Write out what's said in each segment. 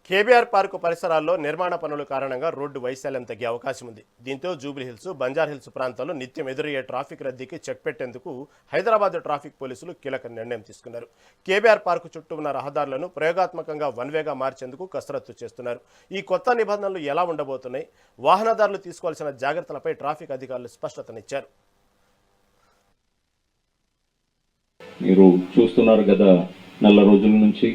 KBR park పరిసరాల్లో నిర్మాణ పనుల కారణంగా రోడ్డు వైశాల్యం తగ్గే అవకాశం ఉంది. దీంతో జూబ్లీహిల్స్, బంజారాహిల్స్ ప్రాంతాల్లో నిత్యం ఎదురయ్యే ట్రాఫిక్ రద్దీకి చెక్ పెట్టేందుకు హైదరాబాద్ ట్రాఫిక్ పోలీసులు కీలక నిర్ణయం తీసుకున్నారు. కేబీఆర్ పార్కు చుట్టూ ఉన్న రహదారులను ప్రయోగాత్మకంగా వన్వేగా మార్చేందుకు కసరత్తు చేస్తున్నారు. ఈ కొత్త నిబంధనలు ఎలా ఉండబోతున్నాయి, వాహనదారులు తీసుకోవాల్సిన జాగ్రత్తలపై ట్రాఫిక్ అధికారులు స్పష్టతనిచ్చారు. మీరు చూస్తున్నారు కదా, నెల రోజుల నుంచి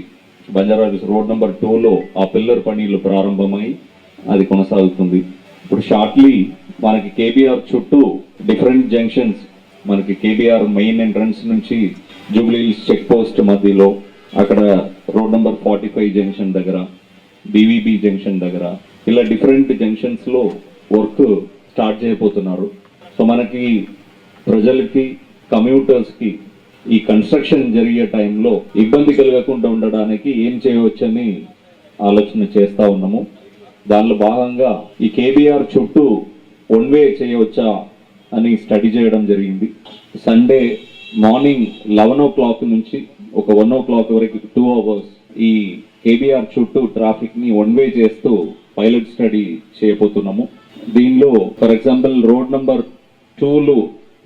బంజారాహిల్స్ రోడ్ నెంబర్ 2లో ఆ పిల్లర్ పనులు ప్రారంభమై అది కొనసాగుతుంది. ఇప్పుడు షార్ట్లీ మనకి కేబీఆర్ చుట్టూ డిఫరెంట్ జంక్షన్స్, మనకి కేబీఆర్ మెయిన్ ఎంట్రన్స్ నుంచి జూబ్లీహిల్స్ చెక్ పోస్ట్ మధ్యలో, అక్కడ రోడ్ నెంబర్ 45 జంక్షన్ దగ్గర, బీవీబీ జంక్షన్ దగ్గర, ఇలా డిఫరెంట్ జంక్షన్స్లో వర్క్ స్టార్ట్ చేయబోతున్నారు. సో మనకి ప్రజలకి, కమ్యూటర్స్కి ఈ కన్స్ట్రక్షన్ జరిగే టైంలో ఇబ్బంది కలగకుండా ఉండడానికి ఏం చేయవచ్చని ఆలోచన చేస్తూ ఉన్నాము. దానిలో భాగంగా ఈ కేబీఆర్ చుట్టూ వన్ వే చేయవచ్చా అని స్టడీ చేయడం జరిగింది. సండే మార్నింగ్ 11 o'clock నుంచి ఒక 1 o'clock వరకు 2 hours ఈ కేబీఆర్ చుట్టూ ట్రాఫిక్ని వన్ వే చేస్తూ పైలట్ స్టడీ చేయబోతున్నాము. దీనిలో ఫర్ ఎగ్జాంపుల్ రోడ్ నెంబర్ 2లో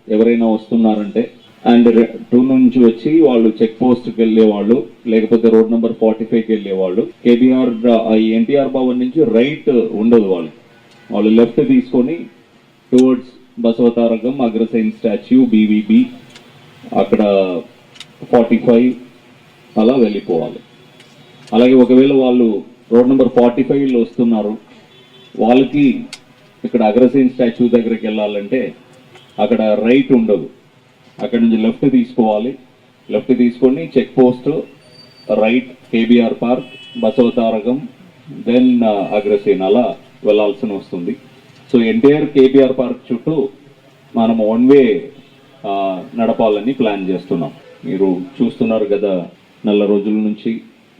ఎవరైనా వస్తున్నారంటే అండ్ 2 నుంచి వచ్చి వాళ్ళు చెక్ పోస్ట్కి వెళ్ళేవాళ్ళు, లేకపోతే రోడ్ నెంబర్ 45కి వెళ్ళేవాళ్ళు, కేబీఆర్ ఎన్టీఆర్ భవన్ నుంచి రైట్ ఉండదు, వాళ్ళు లెఫ్ట్ తీసుకొని towards Basavatarakam, Agrasen statue, BVB, అక్కడ 45 అలా వెళ్ళిపోవాలి. అలాగే ఒకవేళ వాళ్ళు రోడ్ నెంబర్ 45లో వస్తున్నారు, వాళ్ళకి ఇక్కడ అగ్రసేన్ స్టాచ్యూ దగ్గరికి వెళ్ళాలంటే అక్కడ రైట్ ఉండదు, అక్కడ నుంచి లెఫ్ట్ తీసుకోవాలి. లెఫ్ట్ తీసుకొని check post, right KBR park, Basavatarakam, then Agrasen అలా వెళ్ళాల్సి వస్తుంది. సో ఎన్టీఆర్ కేబీఆర్ పార్క్ చుట్టూ మనం వన్ వే నడపాలని ప్లాన్ చేస్తున్నాం. మీరు చూస్తున్నారు కదా, నెల రోజుల నుంచి